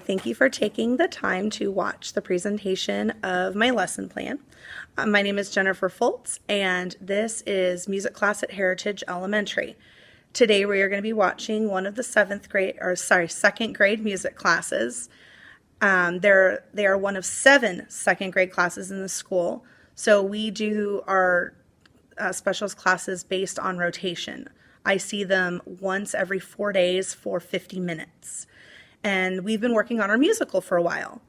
Thank you for taking the time to watch the presentation of my lesson plan. My name is Jennifer Foltz, and this is music class at Heritage Elementary. Today we are going to be watching one of the second grade music classes. They are one of 7 second grade classes in the school. So we do our specials classes based on rotation. I see them once every 4 days for 50 minutes. And we've been working on our musical for a while.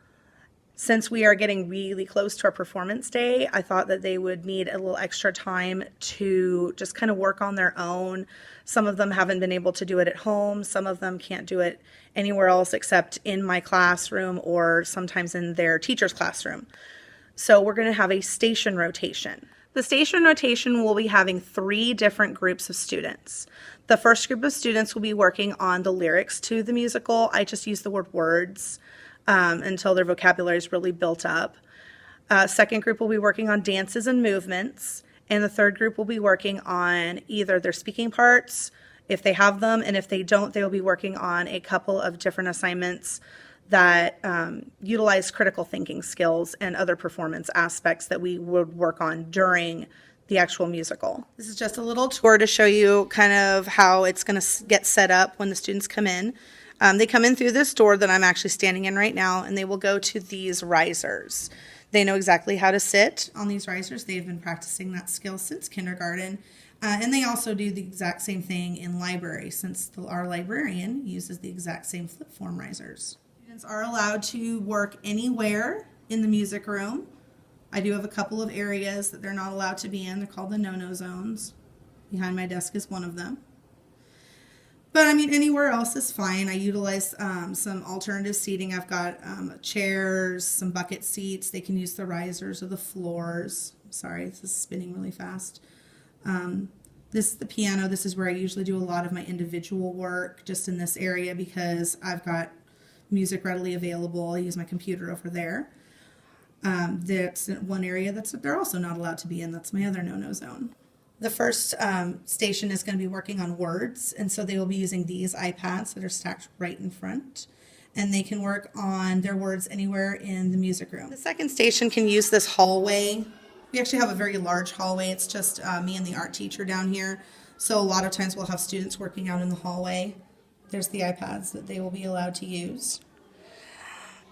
Since we are getting really close to our performance day, I thought that they would need a little extra time to just kind of work on their own. Some of them haven't been able to do it at home. Some of them can't do it anywhere else except in my classroom or sometimes in their teacher's classroom. So we're going to have a station rotation. The station rotation will be having 3 different groups of students. The first group of students will be working on the lyrics to the musical. I just use the word words until their vocabulary is really built up. Second group will be working on dances and movements. And the third group will be working on either their speaking parts, if they have them, and if they don't, they will be working on a couple of different assignments that utilize critical thinking skills and other performance aspects that we would work on during the actual musical. This is just a little tour to show you kind of how it's going to get set up when the students come in. They come in through this door that I'm actually standing in right now, and they will go to these risers. They know exactly how to sit on these risers. They've been practicing that skill since kindergarten. And they also do the exact same thing in library, since our librarian uses the exact same flip form risers. Students are allowed to work anywhere in the music room. I do have a couple of areas that they're not allowed to be in. They're called the no-no zones. Behind my desk is one of them. But I mean, anywhere else is fine. I utilize some alternative seating. I've got chairs, some bucket seats. They can use the risers or the floors. Sorry, this is spinning really fast. This is the piano. This is where I usually do a lot of my individual work, just in this area because I've got music readily available. I use my computer over there. That's one area that they're also not allowed to be in. That's my other no-no zone. The first station is going to be working on words, and so they will be using these iPads that are stacked right in front, and they can work on their words anywhere in the music room. The second station can use this hallway. We actually have a very large hallway. It's just me and the art teacher down here, so a lot of times we'll have students working out in the hallway. There's the iPads that they will be allowed to use.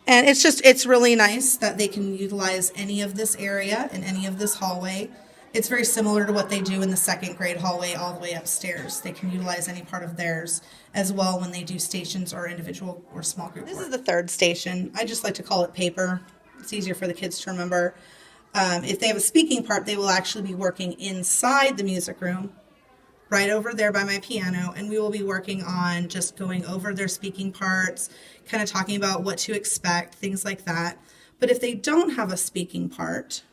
And it's really nice that they can utilize any of this area and any of this hallway. It's very similar to what they do in the second grade hallway all the way upstairs. They can utilize any part of theirs as well when they do stations or individual or small group work. This is the third station. I just like to call it paper. It's easier for the kids to remember. If they have a speaking part, they will actually be working inside the music room, right over there by my piano, and we will be working on just going over their speaking parts, kind of talking about what to expect, things like that. But if they don't have a speaking part,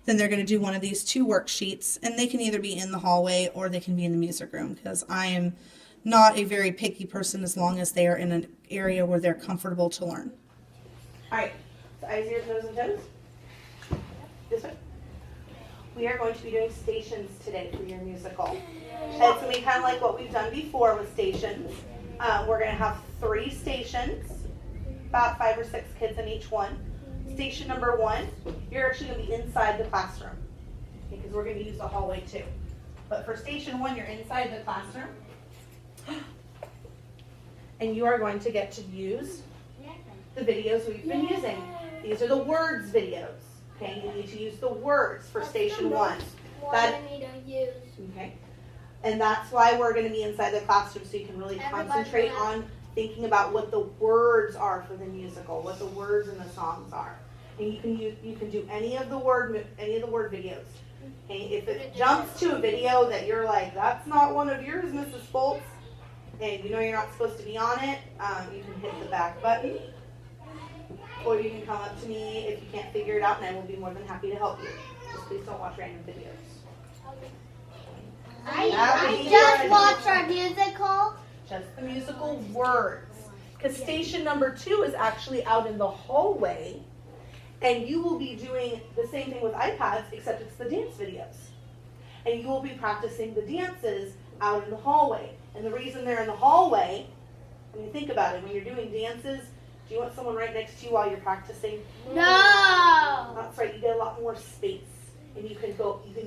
then they're going to do one of these 2 worksheets, and they can either be in the hallway or they can be in the music room, because I am not a very picky person as long as they are in an area where they're comfortable to learn. All right, so eyes, ears, nose, and toes. This way. We are going to be doing stations today for your musical. And it's going to be kind of like what we've done before with stations. We're going to have 3 stations, about 5 or 6 kids in each one. Station number 1, you're actually going to be inside the classroom because we're going to use the hallway too. But for station 1, you're inside the classroom. And you are going to get to use the videos we've been using. These are the words videos. Okay, you need to use the words for station 1. Okay. And that's why we're going to be inside the classroom, so you can really concentrate on thinking about what the words are for the musical, what the words in the songs are. And you can do any of the word videos. Okay? If it jumps to a video that you're like, that's not one of yours, Mrs. Foltz, and you know you're not supposed to be on it, you can hit the back button. Or you can come up to me if you can't figure it out, and I will be more than happy to help you. Just please don't watch random videos. I just watched our musical. Just the musical words. Because station number 2 is actually out in the hallway, and you will be doing the same thing with iPads, except it's the dance videos. And you will be practicing the dances out in the hallway. And the reason they're in the hallway, when you think about it, when you're doing dances, Do you want someone right next to you while you're practicing? No. That's right, you get a lot more space. And you can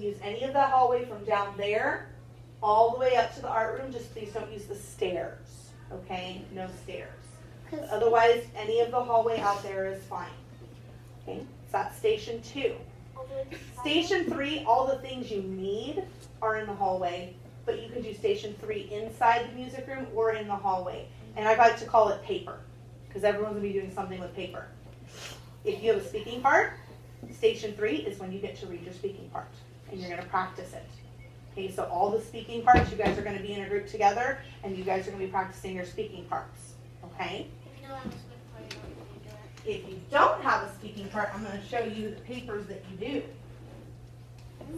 use any of the hallway from down there all the way up to the art room. Just please don't use the stairs, okay? No stairs. Otherwise, any of the hallway out there is fine. Okay, so that's station 2. Station 3, all the things you need are in the hallway, but you can do station 3 inside the music room or in the hallway. And I like to call it paper, because everyone's going to be doing something with paper. If you have a speaking part, station 3 is when you get to read your speaking part, and you're going to practice it. Okay, so all the speaking parts, you guys are going to be in a group together, and you guys are going to be practicing your speaking parts. Okay? If you don't have a speaking part, I'm going to show you the papers that you do.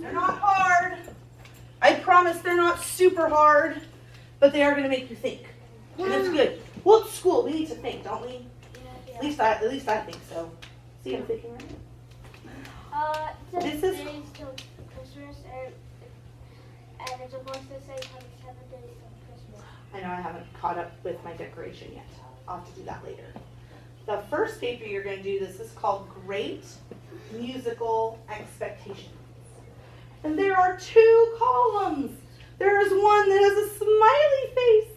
They're not hard. I promise they're not super hard, but they are going to make you think. And that's good. Well, at school, we need to think, don't we? At least I think so. See, I'm thinking right now. This This is- days till Christmas, and it's supposed to say 27 days till Christmas. I know I haven't caught up with my decoration yet. I'll have to do that later. The first paper you're going to do, this is called Great Musical Expectations. And there are 2 columns. There is one that has a smiley face.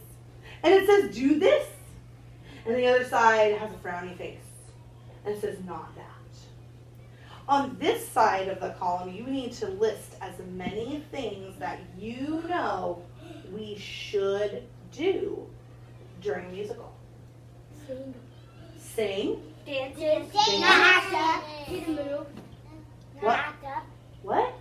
And it says, do this. And the other side has a frowny face. And it says, not that. On this side of the column, you need to list as many things that you know we should do during a musical. Sing. Dance. Sing. Not act up. Do the move. What? Not act up. What?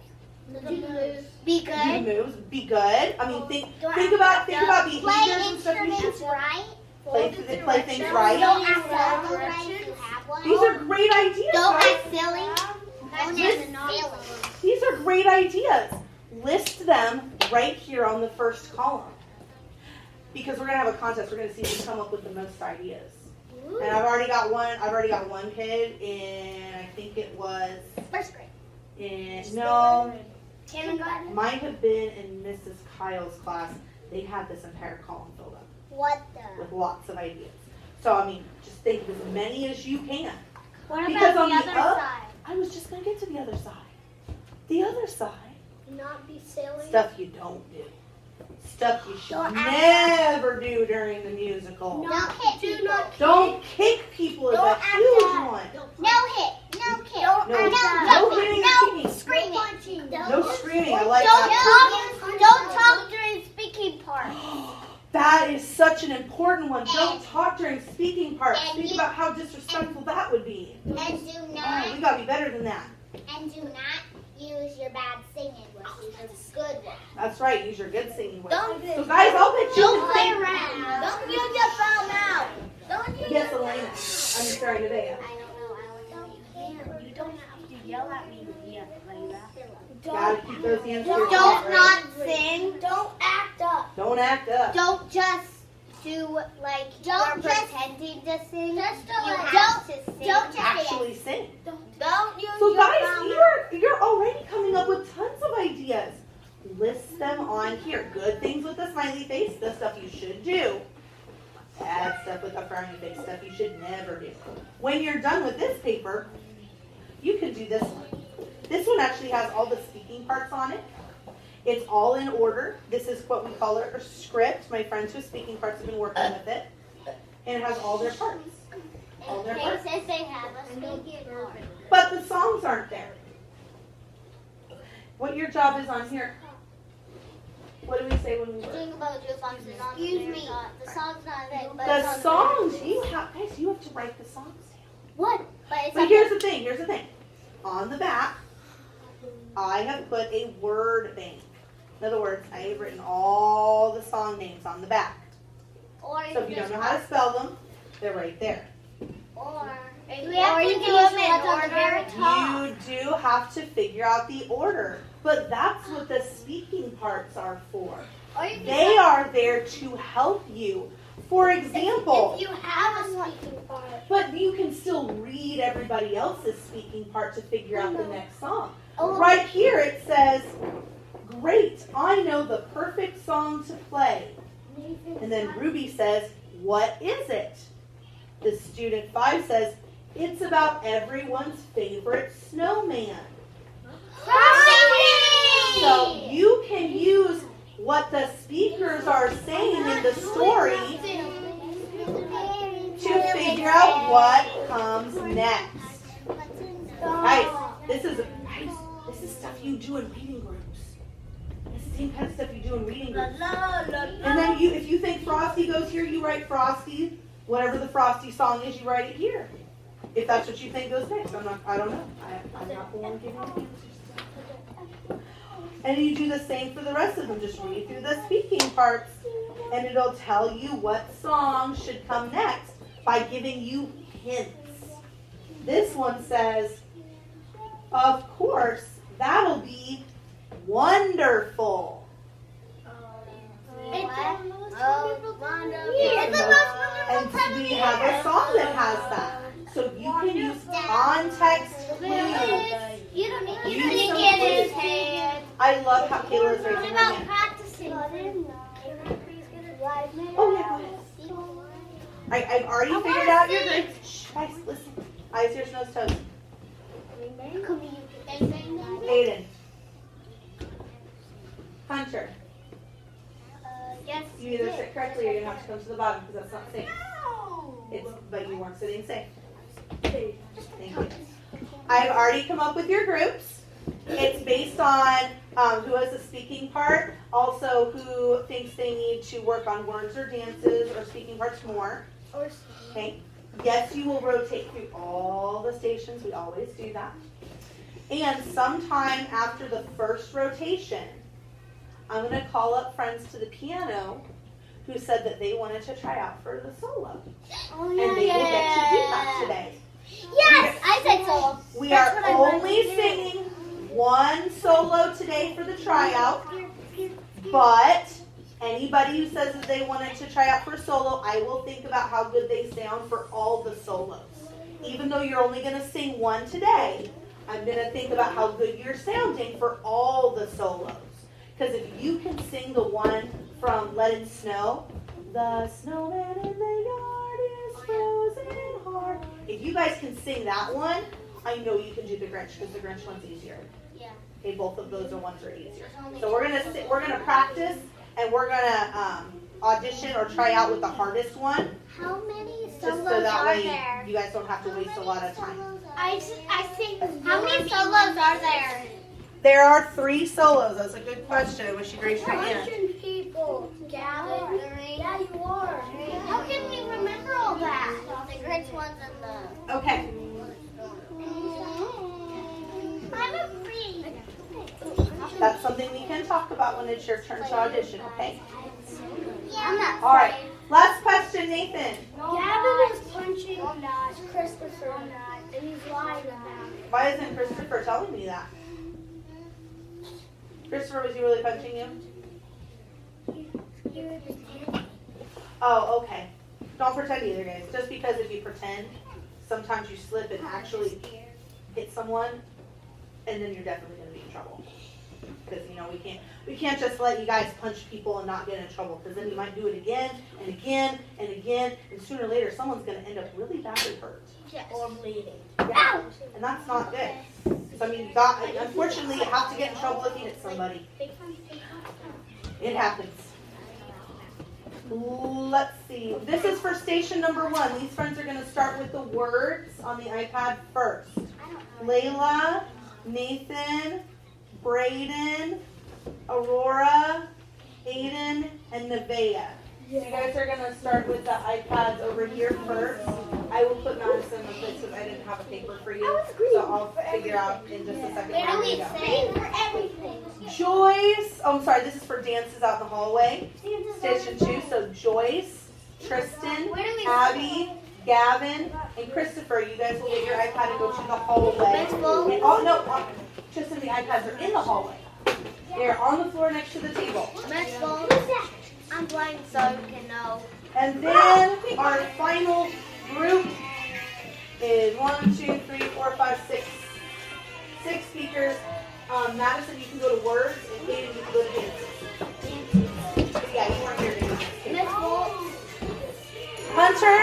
Do the moves. Be Do good. moves. Be good. I mean, think Don't about act up. behaviors and stuff. You Instruments should right. play things right. Don't act up. Right if you have one. These are great ideas, Don't guys. act silly. Don't act silly. These are great ideas. List them right here on the first column. Because we're gonna have a contest. We're gonna see who come up with the most ideas. And I've already got one kid in, I think it was First grade. no, Kindergarten. might have been in Mrs. Kyle's class. They had this entire column filled up What the? with lots of ideas. So I mean, just think of as many as you can. What Because about on the the other up- side? I was just gonna get to the other side. The other side, Not be silly. stuff you don't do. Stuff you should Don't never do during the musical. Don't hit people. Don't kick people is a Don't act huge up. one. No hit. No kick. No, no hitting or kicking. Screaming. No screaming. I like Don't that. talk. Don't talk during speaking part. That is such an important one. Don't talk during speaking parts. and Think you- about how disrespectful that would be. And do Oh, we not. gotta be better than that. And do not use your bad singing voice. Use your good one. That's right. Use your good singing voice. Don't. So guys, I'll bet you Don't can play sing. around. Don't use your phone out. Don't use Yes, your Elena. I'm sorry, Nevaeh. I don't know. You don't have to yell at me yet, Layla. Gotta keep those hands to your Don't chest, not right? sing. Don't act up. Don't act up. Don't just do like Don't you're just- pretending to sing. Just do you it. have to sing. Don't just- Actually sing. Don't use So your guys, phone. you're already coming up with tons of ideas. List them on here. Good things with the smiley face, the stuff you should do. Bad stuff with the frowny face, stuff you should never do. When you're done with this paper, you can do this one. This one actually has all the speaking parts on it. It's all in order. This is what we call a script. My friends with speaking parts have been working with it. And it has all their parts. All their parts. Says they have a speaking part. But the songs aren't there. What your job is on here? What do we say when we work? Think about your songs is on Excuse there. me. The song's not there. But The it's on songs, there. you have, guys, you have to write the songs down. What? But it's But on here's the thing. On the back, I have put a word bank. In other words, I have written all the song names on the back. Or So if you don't know how to spell them, they're right there. Or We have to do them in order. You do have to figure out the order. But that's what the speaking parts are for. They are there to help you. For example, If you have a speaking part. but you can still read everybody else's speaking part to figure out the next song. Oh. Right here it says, great, I know the perfect song to play. And then Ruby says, what is it? The student 5 says, it's about everyone's favorite snowman. So you can use what the speakers are saying in the story to figure out what comes next. Guys, this is stuff you do in reading groups. It's the same kind of stuff you do in reading groups. And then if you think Frosty goes here, you write Frosty. Whatever the Frosty song is, you write it here. If that's what you think goes next. I don't know. I'm not the one giving you the answers. And you do the same for the rest of them. Just read through the speaking parts, and it'll tell you what song should come next by giving you hints. This one says, of course, that'll be wonderful. And we have a song that has that. So you can use context clues. You don't need to get his head. I love how Kayla's What raising her about hand. practicing? Oh, yeah, go ahead. I've already figured out your grades. Shh, guys, listen. Eyes, ears, nose, toes. Aiden. Hunter. Yes. You either sit correctly or you're going to have to come to the bottom because that's not safe. But you weren't sitting safe. Thank you. I've already come up with your groups. It's based on who has a speaking part, also who thinks they need to work on words or dances or speaking parts more. Okay. Yes, you will rotate through all the stations. We always do that. And sometime after the first rotation, I'm going to call up friends to the piano who said that they wanted to try out for the solo. Oh, And they will get to do that today. Yes, I said so. We are only singing one solo today for the tryout, but anybody who says that they wanted to try out for a solo, I will think about how good they sound for all the solos. Even though you're only going to sing one today, I'm going to think about how good you're sounding for all the solos. Because if you can sing the one from Let It Snow, the snowman in the yard is frozen hard. If you guys can sing that one, I know you can do the Grinch because the Grinch one's easier. Yeah. Okay, both of those ones are easier. So we're gonna practice and we're gonna audition or try out with the hardest one, How many just solos so that are way there? you guys don't have to waste a lot of time. I think. How many solos are there? There are 3 solos. That's a good question. I wish you raised your hand. People. Gavin, yeah, you are. How can we remember all that? The Grinch ones and the. Okay. I'm afraid. That's something we can talk about when it's your turn to audition, okay? Yeah, I'm not. All right. Last question, Nathan. Gavin is punching Christopher, and he's lying about it. Why isn't Christopher telling me that? Christopher, was he really punching you? Oh, okay. Don't pretend either, guys. Just because if you pretend, sometimes you slip and actually hit someone, and then you're definitely going to be in trouble. Because we can't just let you guys punch people and not get in trouble. Because then you might do it again and again and again, and sooner or later someone's going to end up really badly hurt. Yes. Or bleeding. Yeah, and that's not good. So, I mean, unfortunately, you have to get in trouble if you hit somebody. It happens. Let's see. This is for station number 1. These friends are going to start with the words on the iPad first. Layla, Nathan, Braden, Aurora, Aiden, and Nevaeh. So you guys are going to start with the iPads over here first. I will put Madison in the place because I didn't have a paper for you. So I'll figure out in just a second where we go. For everything. Joyce, oh I'm sorry, this is for dances out in the hallway. Station 2, so Joyce, Tristan, Abby, Gavin, and Christopher, you guys will get your iPad and go to the hallway. And, oh no, Tristan, the iPads are in the hallway. They're on the floor next to the table. I'm blind, so you can know. And then our final group is 1, 2, 3, 4, 5, 6 speakers. Madison, you can go to words, and Kaden, you can go to dances. Yeah, you weren't here to do this. Hunter,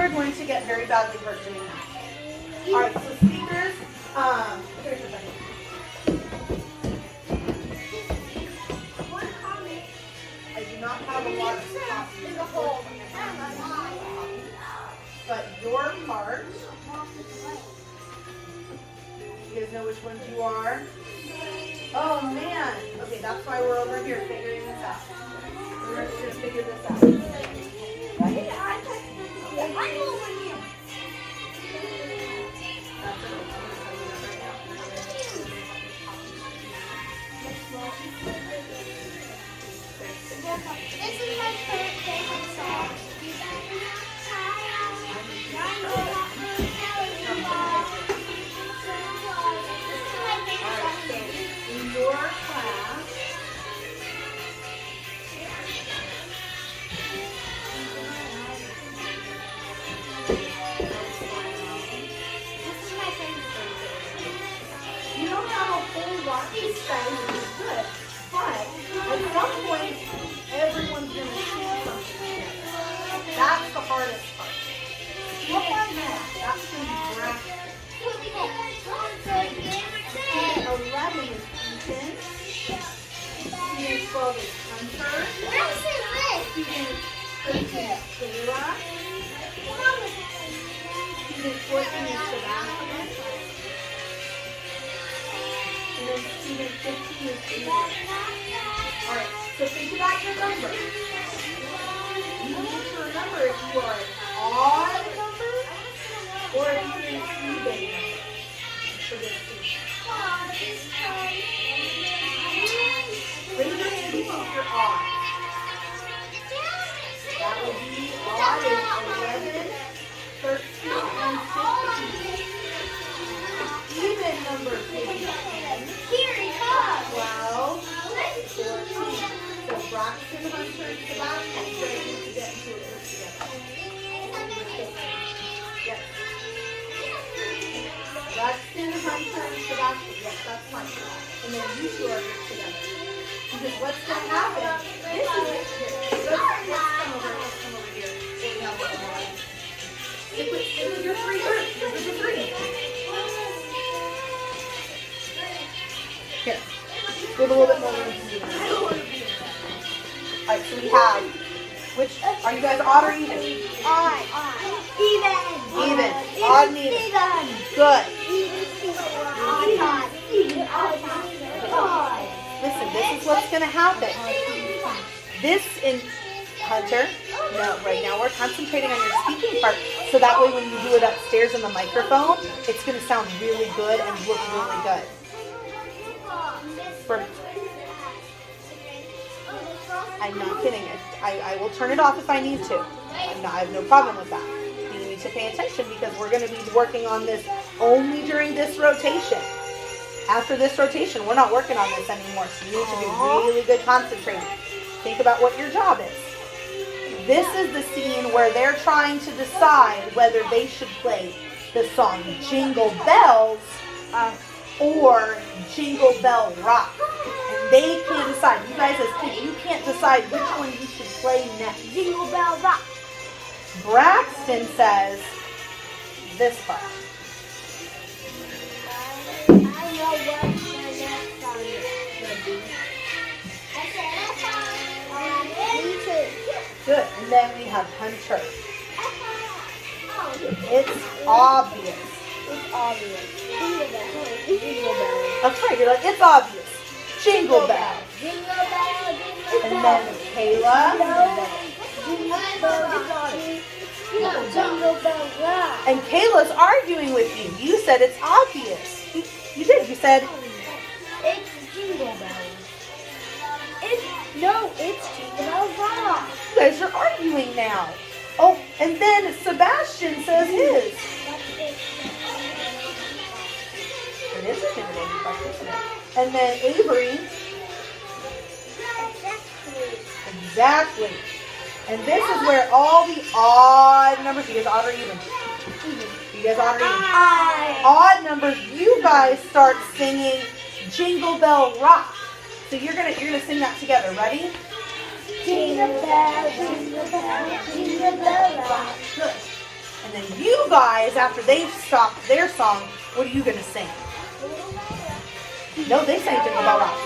are going to get very badly hurt doing that. All right, so speakers, here's the thing. One comment, I do not have a lot of copies. There's a hole. But your part, you guys know which ones you are? Oh man, okay, that's why we're over here figuring this out. We're going to figure this out. Ready? I'm over here. This is my favorite song. In your class, you don't have a whole lot to say, which is good, but at some point, everyone's going to see something together. That's the hardest part. What about that? That's going to be graphic. 11 is Ethan. Student 12 is Hunter. Student 13 is Kayla. Student 14 is Sebastian. And then student 15 is Eva. Alright, so think about your numbers. You need to remember if you are an odd number or if you're an even number for this piece. Raise your hand if you're odd. That would be odd is 11, 13, and 15. Even numbers would be 10, 12, 14. So Braxton, Hunter, and Sebastian ready to get into it together. Yes. Braxton, Hunter, and Sebastian. Yes, that's fine. And then you two are grouped together. Because what's going to happen, this is it here. Let's come over here. So we have one more. Stick with your three groups. This is the three. Here. We have a little bit more room to do that. Alright, so we have, which, are you guys odd or even? Even. Even. Odd and even. Good. Listen, this is what's going to happen. This in Hunter, no, right now we're concentrating on your speaking part, so that way when you do it upstairs in the microphone, it's going to sound really good and look really good. I'm not kidding. I will turn it off if I need to. I have no problem with that. You need to pay attention because we're going to be working on this only during this rotation. After this rotation, we're not working on this anymore, so you need to be really good concentrating. Think about what your job is. This is the scene where they're trying to decide whether they should play the song Jingle Bells or Jingle Bell Rock. And they can't decide. You guys as kids, you can't decide which one you should play next. Jingle Bell Rock. Braxton says this part. I know what the next song is going to be. Me too. Good. And then we have Hunter. It's obvious. It's obvious. Jingle Bell. Jingle Bell. That's right. You're like, it's obvious. Jingle Bell. Jingle Bell. Jingle And then Kayla. Jingle Bell Rock. And Kayla's arguing with you. You said it's obvious. You did. You said, It's Jingle Bells. It's Jingle Bell Rock. you guys are arguing now. Oh, and then Sebastian says his. It is a Jingle Bell Rock, isn't it? And then Avery. Exactly. And this is where all the odd numbers, you guys odd or even? You guys odd or even? Odd numbers, you guys start singing Jingle Bell Rock. So you're gonna sing that together. Ready? Jingle Bell, Jingle Bell, Jingle Bell Rock. Good. And then you guys, after they've stopped their song, what are you going to sing? No, they sang Jingle Bell Rock.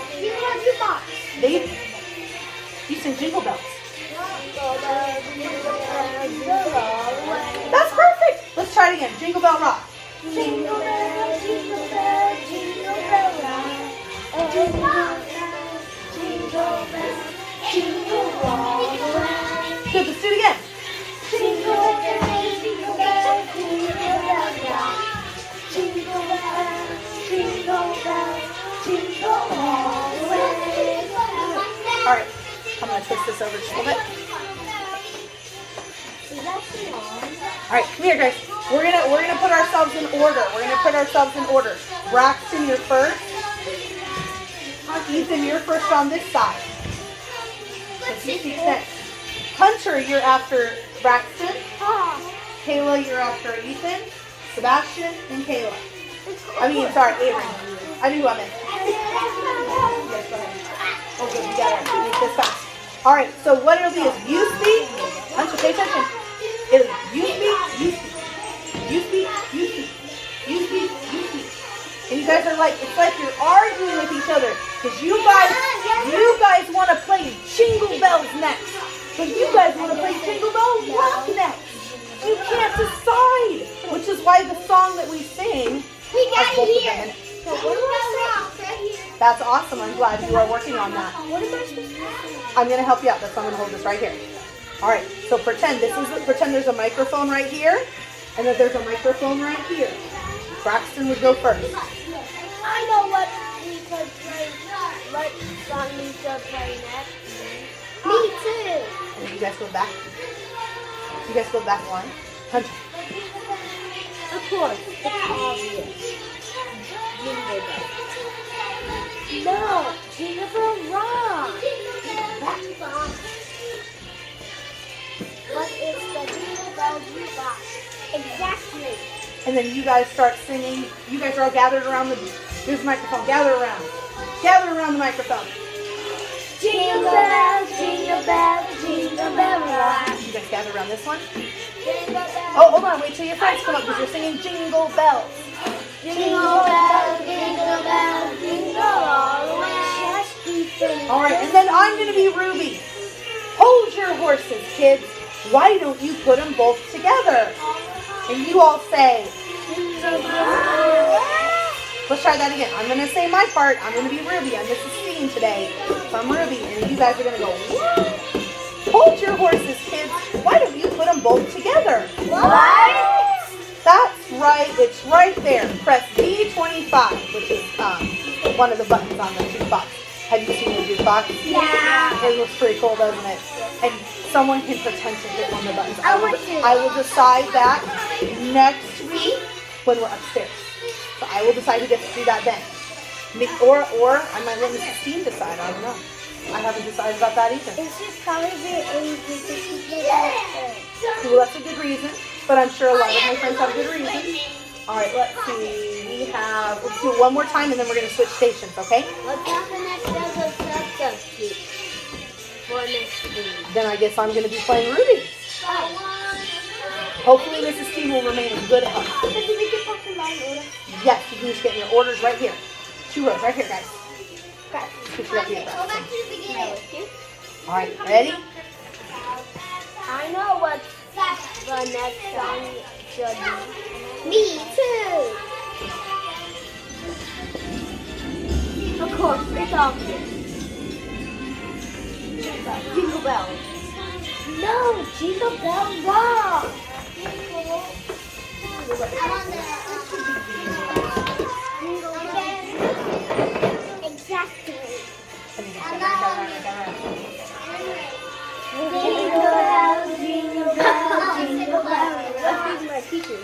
You sing Jingle Bells. That's perfect. Let's try it again. Jingle Bell Rock. Jingle bell, jingle bell, jingle bell rock. Jingle bell, jingle bell, jingle all the way. Good, let's do it again. Jingle bell, jingle bell, jingle bell rock. Jingle bell, jingle bell, jingle all the way. All right, I'm going to twist this over just a little bit. Is that too long? All right, come here, guys. We're gonna put ourselves in order. Braxton, you're first. Ethan, you're first on this side. Let's see who's next. Hunter, you're after Braxton. Kayla, you're after Ethan. Sebastian and Kayla. Sorry, Avery. I knew who I meant. Yes, go ahead. Oh, good. You got it. Make this fast. All right. So what it'll be is you speak. Hunter, pay attention. It'll be you speak. You speak. You speak. You speak. You speak. You speak. And you guys are like, it's like you're arguing with each other because you guys want to play Jingle Bells next, but you guys want to play Jingle Bells Rock next. You can't decide, which is why the song that we sing. We got has both it of them in here. it. So what am I right here? That's awesome. I'm glad you are working on that. What am I supposed to do? I'm gonna help you out. That's why I'm gonna hold this right here. All right. So pretend there's a microphone right here, and that there's a microphone right here. Braxton would go first. I know what we could play. What song we should play next? Me too. And then you guys go back. You guys go back one. Hunter. Of course, it's obvious. Jingle Bell. No, Jingle Bell Rock. What is the Jingle Bell Rock? Exactly. And then you guys start singing. You guys are all gathered around here's the microphone. Gather around. Gather around the microphone. Jingle bell, jingle bell, jingle bell rock. You guys gather around this one. Jingle bell, Oh, hold on. Wait till your friends come up because you're singing Jingle Bells. jingle bell, jingle all the way. Just keep singing. All right. And then I'm going to be Ruby. Hold your horses, kids. Why don't you put them both together? And you all say, let's try that again. I'm going to say my part. I'm going to be Ruby. I'm Mrs. Steen today. So I'm Ruby. And you guys are going to go, what? Hold your horses, kids. Why don't you put them both together? What? That's right. It's right there. Press D25, which is one of the buttons on the jukebox. Have you seen the jukebox? Yeah. It looks pretty cool, doesn't it? And someone can pretend to hit one of the buttons. I want to. I will decide that next week when we're upstairs. So I will decide who gets to do that then. Or I might let Mrs. Steen decide. I don't know. I haven't decided about that either. It should probably be Well, that's a good reason. But I'm sure a lot of my friends have good reasons. All right, let's see. Let's do it one more time and then we're going to switch stations, okay? What's happening next as a substitute for next week? Then I guess I'm going to be playing Ruby. Hopefully Mrs. T will remain in good health. Did we get back in line order? Yes, you can just get your orders right here. 2 rows right here, guys. Okay. Put you up here, Go Braxton. back to the beginning. All right, ready? I know what the next song should be. Me too. Of course, it's obvious. Jingle bells. No, Jingle Bell Rock. Exactly. Jingle bells, jingle bells, jingle bells. Let's be my teacher.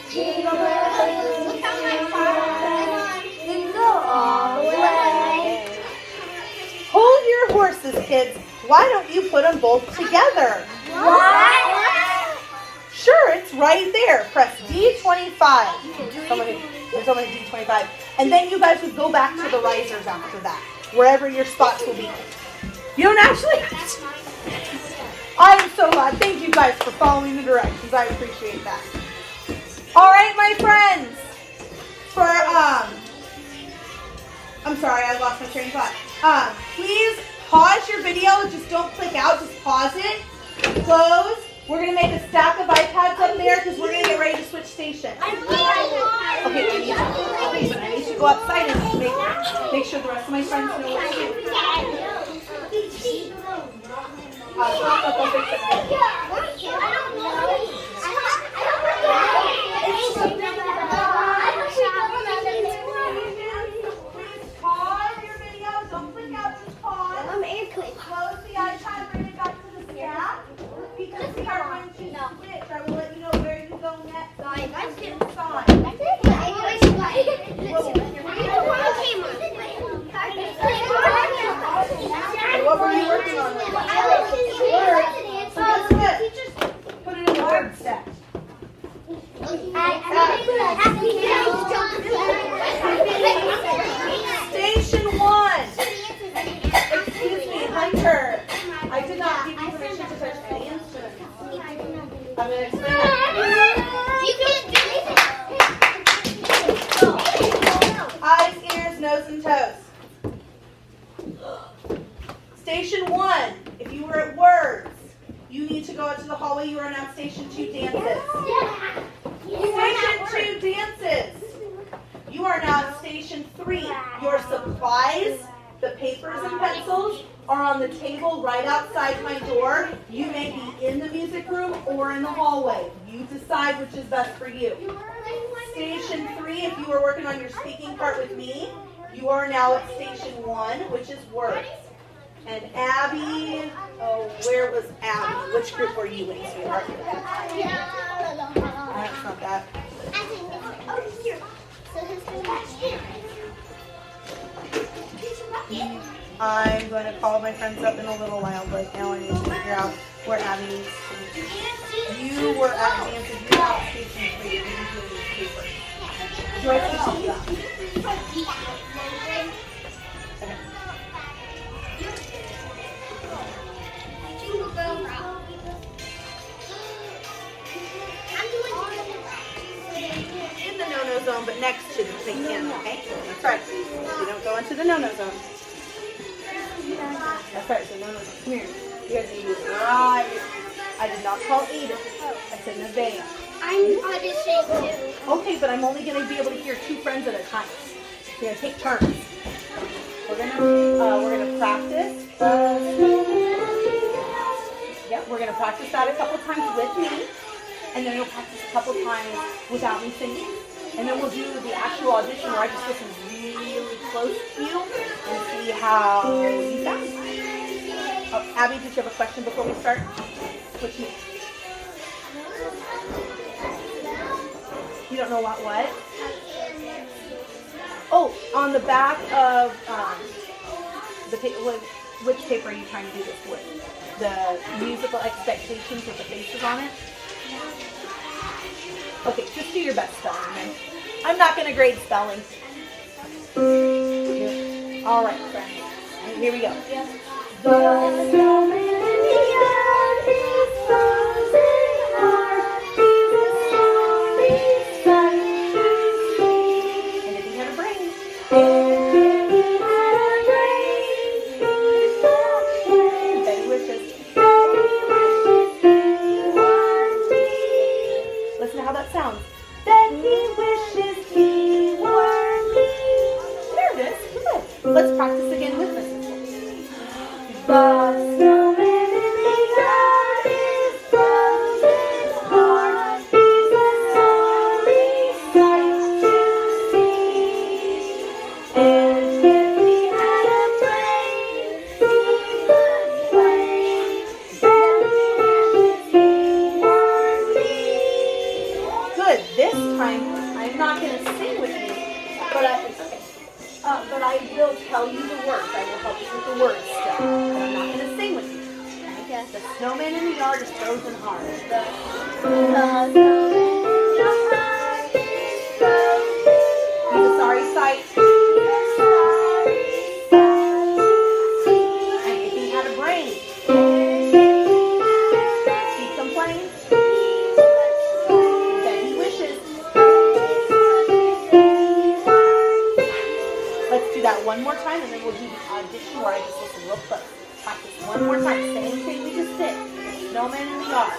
Jingle bells, jingle all the way. Hold your horses, kids. Why don't you put them both together? What? Sure, it's right there. Press D25. There's someone at D25. And then you guys would go back to the risers after that, wherever your spots will be. You don't actually have to. I am so glad. Thank you guys for following the directions. I appreciate that. All right, my friends. I'm sorry, I lost my train of thought. Please pause your video. Just don't click out. Just pause it. Close. We're going to make a stack of iPads up there because we're going to get ready to switch stations. Okay, I need to go outside and make sure the rest of my friends know what to do. Pause your video. Don't click out. Just pause. Close the iPad. Bring it back to the stack. Because we are going to switch. I will let you know where you go next. What were you working on? Put it in the word stack. Station 1. Excuse me, Hunter. I did not give you permission to touch any instrument. I'm going to explain that. Eyes, ears, nose, and toes. Station 1. If you were at words, you need to go out to the hallway. You are now Station 2 dances. Station 2 dances. You are now at Station 3. Your supplies, the papers and pencils, are on the table right outside my door. You may be in the music room or in the hallway. You decide which is best for you. Station 3, if you were working on your speaking part with me, you are now at Station 1, which is words. And Abby, oh, where was Abby? Which group were you in, sweetheart? That's not that. I'm going to call my friends up in a little while, but now I need to figure out where Abby needs to be. You were at dances. You were at Station 3. You didn't do any paper. Joyce, what you got? In the no-no zone, but next to the thing in, okay? That's right. You don't go into the no-no zone. That's right, so no-no zone. Come here. You guys need to be right. I did not call Ada. I said Nevaeh. I'm auditioning too. Okay, but I'm only going to be able to hear 2 friends at a time. We're going to take turns. We're gonna practice. Yep, we're gonna practice that a couple times with me, and then you'll practice a couple times without me singing, and then we'll do the actual audition where I just listen really close to you and see how you sound. Oh, Abby, did you have a question before we start? What you? You don't know what? Oh, on the back of the paper, which paper are you trying to do this with? The musical expectations with the faces on it? Okay, just do your best spelling then. I'm not going to grade spelling. All right, friends. And here we go. The snowman in the yard is frozen hard. He's a sorry sight to see. And if he had a brain. If he had a brain, he'd play. Betty wishes. Betty wishes he were me. Listen to how that sounds. Betty wishes he were me. There it is. Good. Let's practice again with this. The snowman in the yard is frozen hard. He's a sorry sight to see. And if he had a brain, he would play. Betty wishes he were me. Good. This time, I'm not going to sing with you, but I will tell you the words. I will help you with the words still. But I'm not going to sing with you. Okay? The snowman in the yard is frozen hard. The snowman in the yard is frozen. He's a sorry sight. He's a sorry sight to see. And if he had a brain. And if he had do that one more time, and then we'll do the audition where I just listen real close. Practice one more time. Same thing we just did. Snowman in the yard.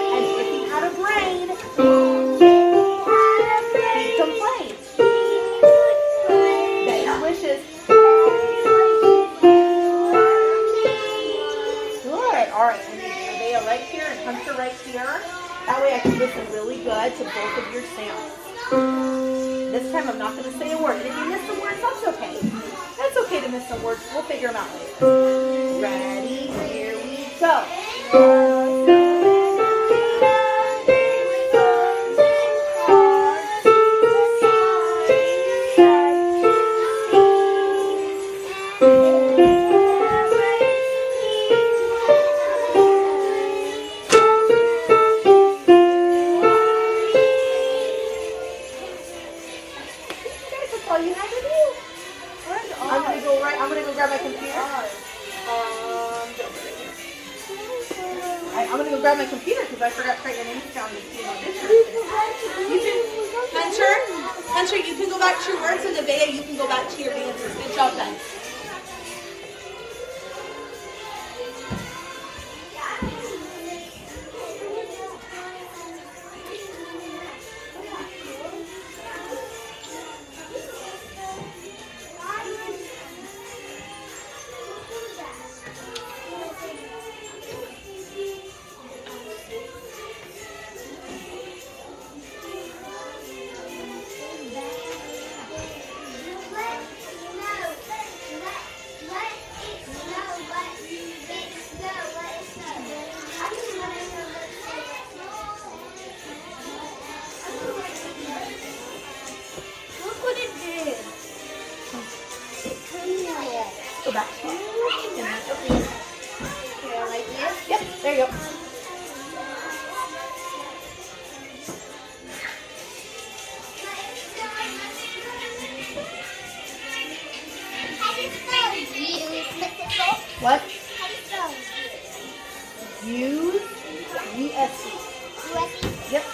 And if he had a brain, he'd complain. That his wishes. Good. All right. And Nevaeh right here and Hunter right here. That way I can listen really good to both of your sounds. This time I'm not going to say a word. And if you miss some words, that's okay. That's okay to miss some words. We'll figure them out later. Ready? Here we go. That's all you had to do. I'm gonna go grab my computer. I'm gonna go grab my computer because I forgot to write your name down. You can, Hunter, you can go back to your words, and Nevaeh, you can go back to your answers. Good job, guys. Go back to like this. Yep, there you go. What? U-S-E. Yep.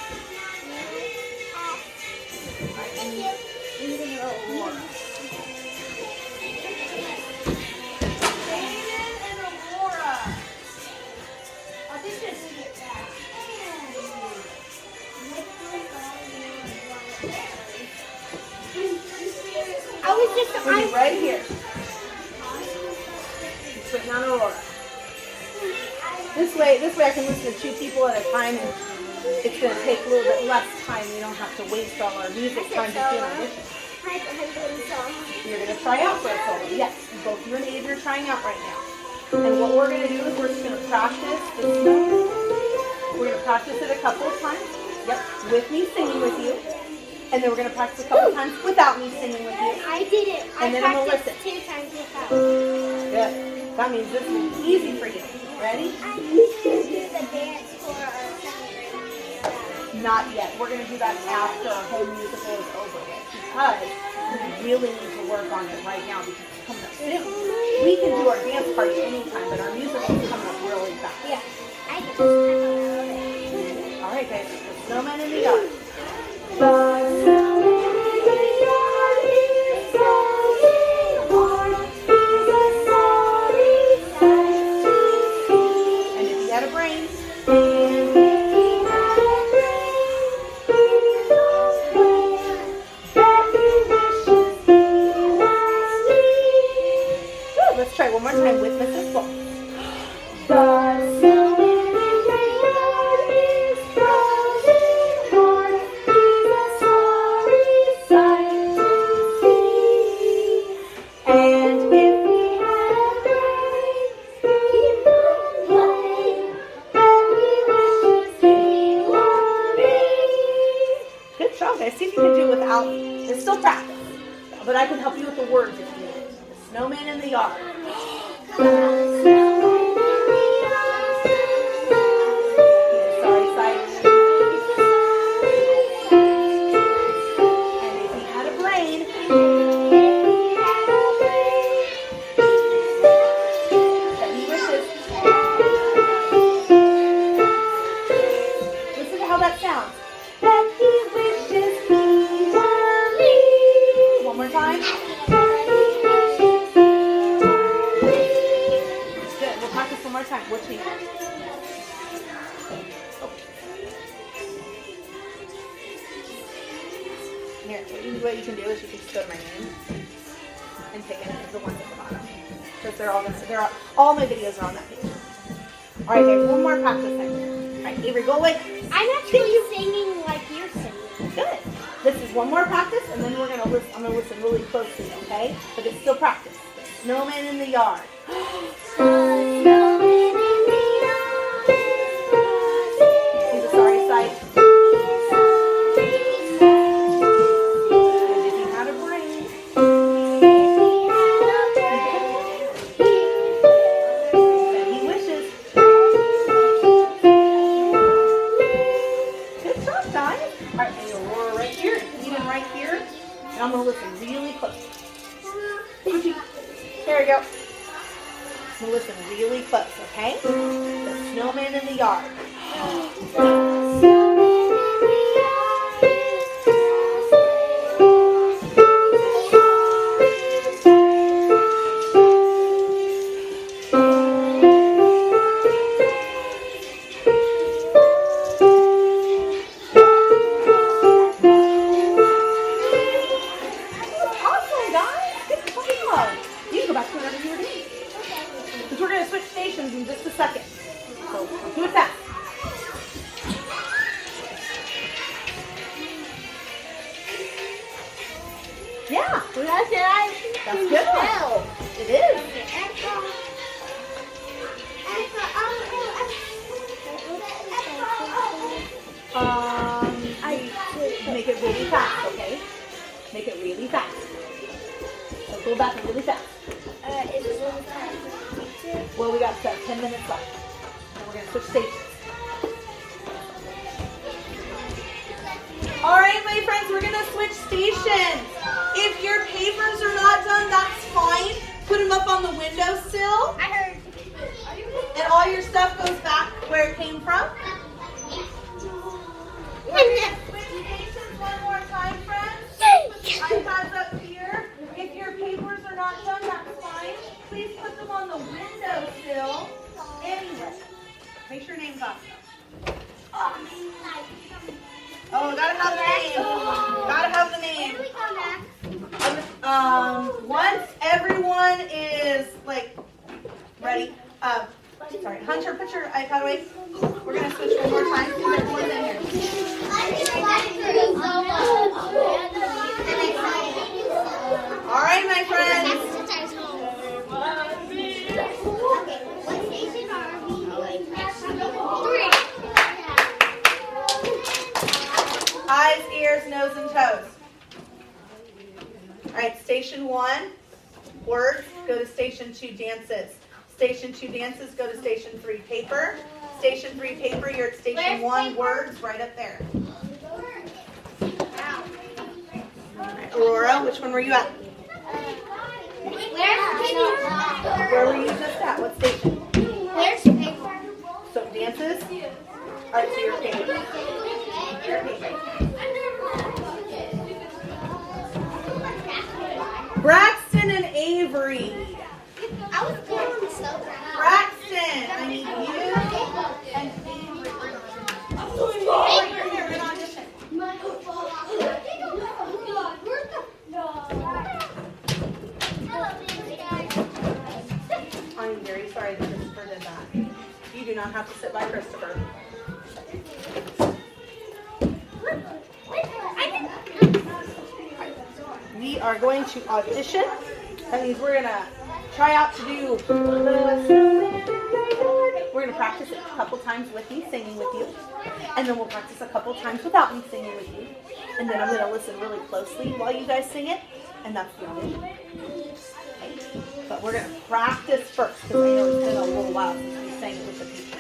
We'll be right here. It's written on Aurora. This way I can listen to 2 people at a time, and it's going to take a little bit less time. You don't have to waste all our music time just doing auditions. You're going to try out for a solo. Yes, both you and Abe are trying out right now. And what we're going to do is we're just going to practice the snow. We're going to practice it a couple of times. Yep, with me singing with you. And then we're going to practice a couple of times without me singing with you. I did it. And then I'm going to listen. 2 times without. Good. That means this is easy for you. Ready? I used to do the dance for our 7th grade. Not yet. We're going to do that after our whole musical is over with. Because we really need to work on it right now because it's coming up soon. We can do our dance party anytime, but our musical is coming up really fast. Yeah. I can just All right, guys. The Snowman in the Yard. And if you had a brain, let's try one more time with Mrs. Bull. Good job, guys. See if you can do it without. It's still practice, but I can help you with the words if you need. Snowman in the Yard. Sorry, sight. And if he had a brain, that he wishes. here, what you can do is you can just go to my name and pick any of the ones at the bottom. Because all my videos are on that page. All right, there's one more practice thing. All right, Avery, go away. I'm actually singing like you're singing. Good. This is one more practice, and then I'm gonna listen really closely, okay? But it's still practice. Snowman in the yard. See the sorry side? Teaching how to breathe. And he wishes. Good job, guys. All right, and you'll roar right here, even right here. And I'm gonna listen really close. There we go. I'm gonna listen really close, okay? The snowman in the yard. Awesome, guys. Good job. You can go back to whatever you were doing. Because we're going to switch stations in just a second. So do it fast. Yeah, that's good. It is. Make it really fast, okay? Make it really fast. So go back really fast. Well, we got 10 minutes left. And we're going to switch stations. All right, my friends, we're going to switch stations. If your papers are not done, that's fine. Put them up on the windowsill. I heard. And all your stuff goes back where it came from. Switch stations one more time, friends. iPads up here. If your papers are not done, that's fine. Please put them on the windowsill. Anyway, make sure your name's on. Oh, gotta have the name. Gotta have the name. Once everyone is like ready. Sorry, Hunter, put your iPad away. We're gonna switch one more time because everyone's in here. All right, my friends. Eyes, ears, nose, and toes. All right, station 1, words, go to station 2, dances. Station 2, dances, go to station 3, paper. Station 3, paper, you're at station 1, words, right up there. All right, Aurora, which one were you at? Where were you just at? What station? Where's paper? So dances. All right, so you're paper. You're paper. Braxton and Avery. I was going so proud. Braxton, I need you and Avery. Right here, in audition. I'm very sorry that Christopher did that. You do not have to sit by Christopher. We are going to audition. That means we're going to try out to do we're going to practice it a couple times with me singing with you. And then we'll practice a couple times without me singing with you. And then I'm going to listen really closely while you guys sing it. And that's the audition. Okay. But we're going to practice first because I know it's been a little while since we sang it with the people.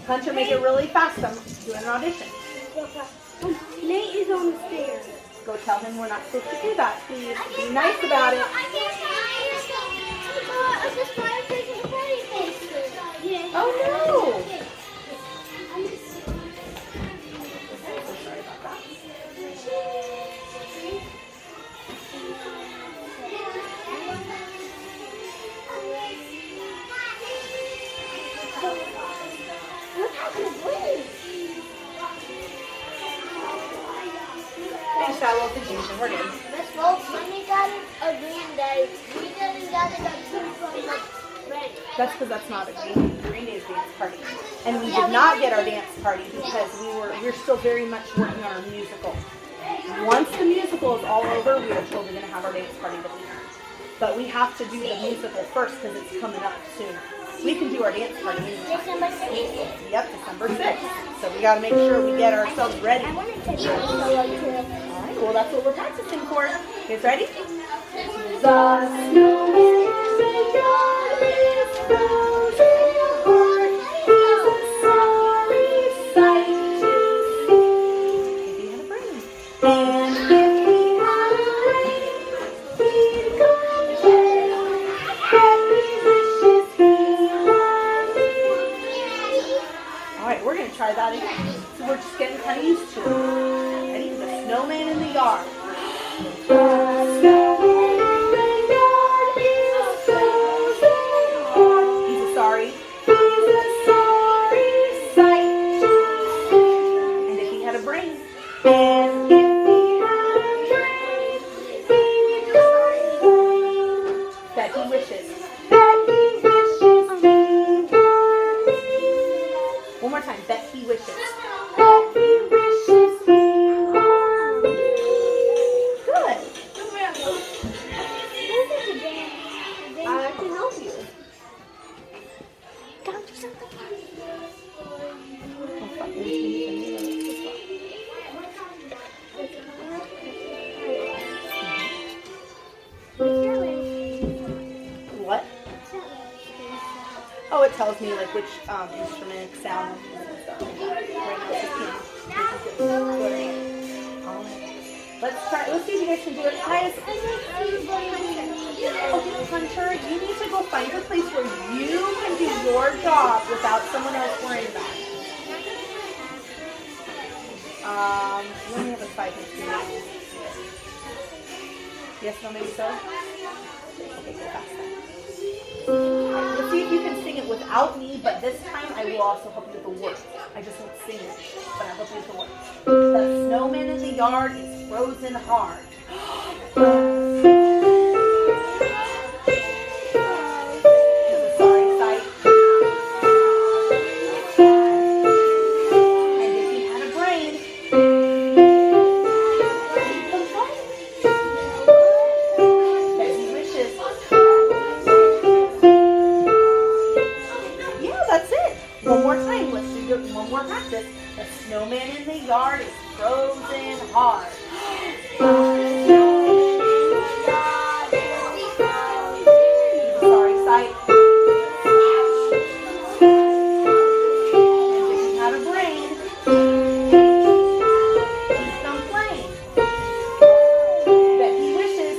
Hunter, make it really fast. I'm doing an audition. Nate is on the stairs. Go tell him we're not supposed to do that, please. Be nice about it. Oh no! I'm so sorry about that. little confusion. We're good. Miss Wolf, when we got a green day, we didn't get it until from the rain. That's because that's not a Green Day's dance party. And we did not get our dance party because we're still very much working on our musical. Once the musical is all over, we are totally going to have our dance party that we earned. But we have to do the musical first because it's coming up soon. We can do our dance party anyway. December 6th. Yep, December 6th. So we got to make sure we get ourselves ready. I All want to take a solo too. right, well that's what we're practicing for. You guys ready? The snowman in the yard is frozen hard. He's a sorry sight to see. If he had a brain. And if he had a brain, he'd come home. But he wishes he had me. All right, we're going to try that again. So we're just getting kind of used to it. Ready? The snowman in the yard. The snowman in the yard is frozen hard. He's a sorry. He's a sorry sight to see. And if he had a brain. And if he had a brain, he'd come that he wishes. That he wishes he had me. One more time. That he wishes. That he wishes he had me. Good. I can help you. Don't do something. What? Oh, it tells me like which instrument, sound, and stuff like that. Right now it's just piano. This is good. All right. Let's try. Let's see if you guys can do it. Guys, okay, Hunter, you need to go find a place where you can do your job without someone else worrying about it. We only have a 5 minutes. Yes, no, maybe so? Okay, go fast then. Alright, let's see if you can sing it without me, but this time I will also help you with the words. I just won't sing it, but I'll help you with the words. The snowman in the yard is frozen hard. It's a sorry sight. And if he had a brain, that he wishes. Yeah, that's it. One more time. Let's do it. One more practice. The snowman in the yard is frozen hard. Sorry sight. And if he had a brain, he'd complain that he wishes.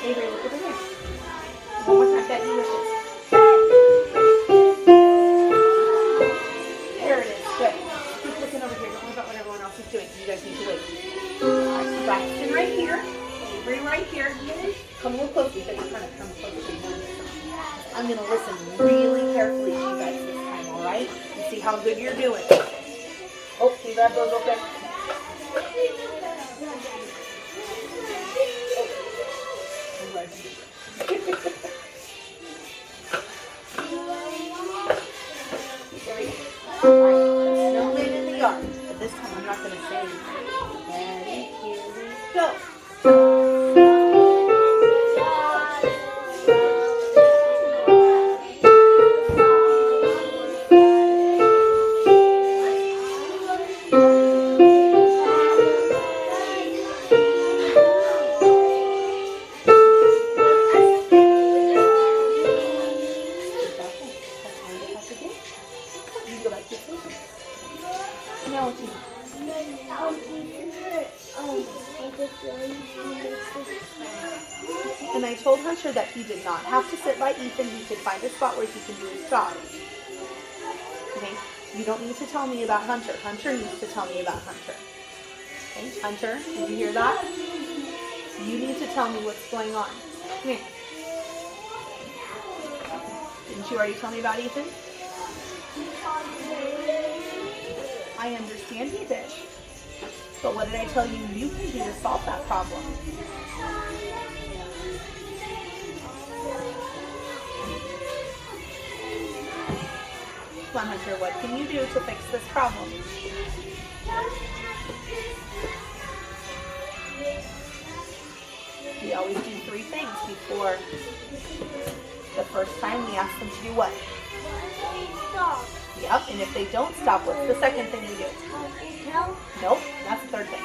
Avery, look over here. One more time, that he wishes. There it is. Good. Keep looking over here. Don't worry about what everyone else is doing. You guys need to wait. All right, Braxton right here. Avery right here. Come a little closer. You guys are trying to come closer. I'm going to listen really carefully to you guys this time, all right? And see how good you're doing. Oh, can you grab those real quick? There we go. All right, snowman in the yard. But this time I'm not going to say anything. Ready? Here we go. You go back to your place. Now what you do? And I told Hunter that he did not have to sit by Ethan. He could find a spot where he can do his job. Okay? You don't need to tell me about Hunter. Hunter needs to tell me about Hunter. Okay? Hunter, did you hear that? You need to tell me what's going on. Come here. Didn't you already tell me about Ethan? I understand he did. But what did I tell you you can do to solve that problem? Come on, Hunter, what can you do to fix this problem? We always do 3 things before the first time. We ask them to do what? Stop. Yep, and if they don't stop, what's the second thing we do? Help. Nope, that's the third thing.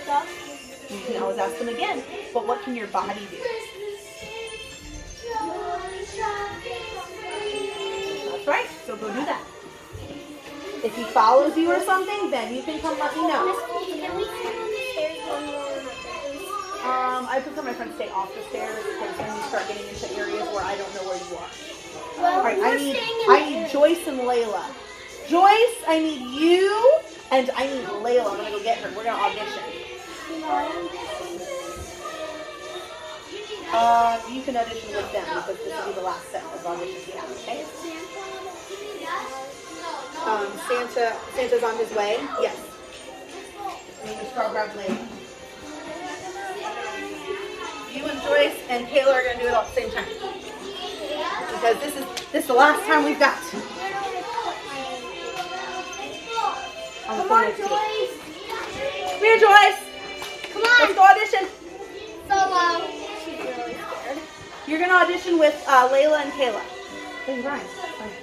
Stop. You can always ask them again, but what can your body do? That's right, so go do that. If he follows you or something, then you can come let me know. Can we sit on the stairs one more minute? I prefer my friends stay off the stairs because then we start getting into areas where I don't know where you are. Well, All right, we're I staying in need Joyce and Layla. Joyce, I need you, and I need Layla. I'm gonna go get her. We're gonna audition. You can audition with them because this will be the last set of auditions we have. Okay? Santa's on his way. Yes. I'm gonna start grab Layla. You and Joyce and Kayla are gonna do it all at the same time because this is the last time we've got. On the phone next to you. Come here, Joyce. Come Let's on. go audition. Solo. She's really scared. You're gonna audition with Layla and Kayla. Hey, Ryan.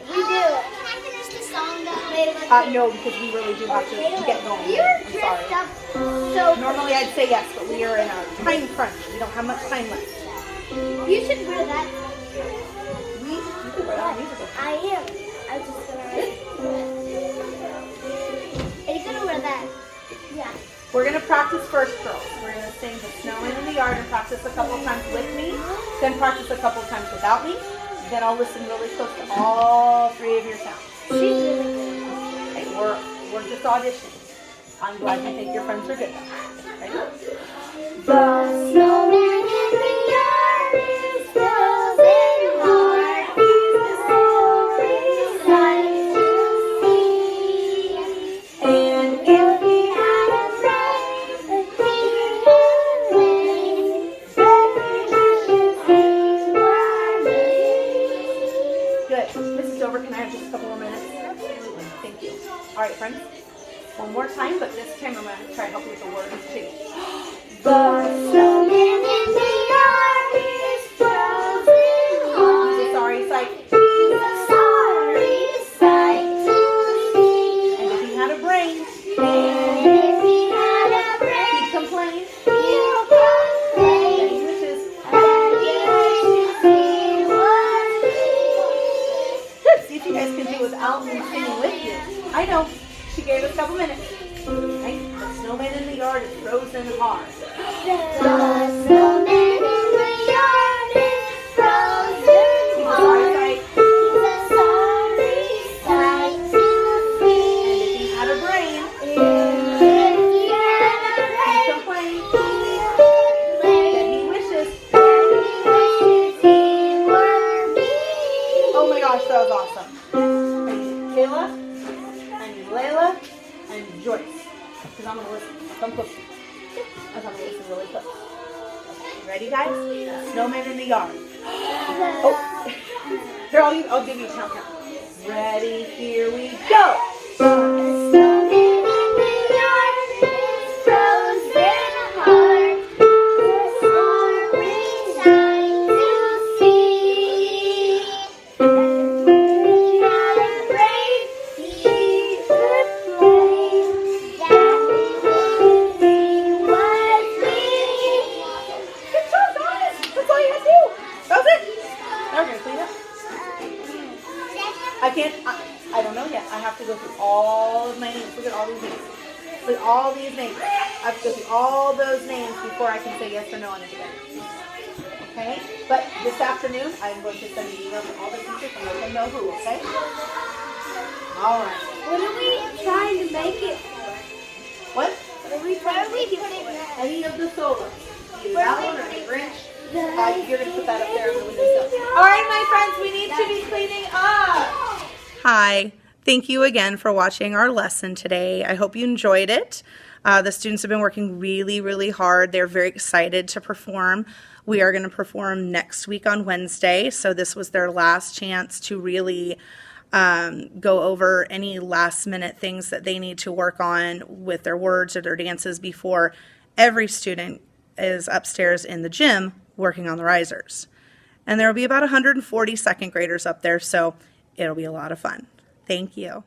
We do. Can I finish the song that No, because we really do have to get going. You're I'm dressed sorry. up so Normally I'd say yes, but we are in a time crunch. We don't have much time left. You should wear that. You can wear that musical. I am. I'm just gonna. Are you gonna wear that? Yeah. We're gonna practice first, girls. We're gonna sing the Snowman in the Yard and practice a couple times with me, then practice a couple times without me. Then I'll listen really close to all 3 of your sounds. She's really good. Okay, we're just auditioning. I'm glad you think your friends are good. Ready? The snowman in the yard is frozen hard. He's a sorry sight to see. And If he had a friend, he would win. Better wishes he were me. good. Mrs. Dover, can I have just a couple more minutes? Absolutely. Thank you. All right, friends. One more time, but this time I'm going to try to help you with the words too. The snowman in the yard is frozen hard. He's a sorry sight. He's a sorry sight to see. And if he had a brain, And if he had a he'd brain, complain. he'll That complain. he wishes. And he wishes he was me. Good. See if you guys can do it without me singing with you. I know. She gave us a couple minutes. Right? The snowman in the yard is frozen hard. The snowman in the yard is frozen He's a sorry hard. sight. He's a sorry sight to And if see. he had a brain, If he had a he'd brain, complain. he That would complain. he wishes. And he wishes he were me. Oh my gosh, that was awesome. I need Kayla, I need Layla, and Joyce. Because I'm going to listen. Come close. I'm going to listen really close. Okay, ready, guys? Snowman in the yard. Oh, here, I'll give you a countdown. Ready, here we go. The snowman in the yard is frozen hard. The sorry sight to see. And if he had a brain, he would complain that he was me. Good job, guys. That's all you had to do. That was it. Now we're going to clean up. I don't know yet. I have to go through all of my names. Look at all these names. Look at all these names. I have to go through all those names before I can say yes or no on anything. Okay? But this afternoon, I'm going to send an email to all the teachers and let them know who, okay? All right. What are we trying to make it? What? What are we trying to make it for? Any of the solos. Either that one or the Grinch. You're going to put that up there on the windowsill. All right, my friends, we need to be cleaning up. Hi. Thank you again for watching our lesson today. I hope you enjoyed it. The students have been working really, really hard. They're very excited to perform. We are going to perform next week on Wednesday, so this was their last chance to really go over any last minute things that they need to work on with their words or their dances before every student is upstairs in the gym working on the risers. And there will be about 140 second graders up there, so it'll be a lot of fun. Thank you.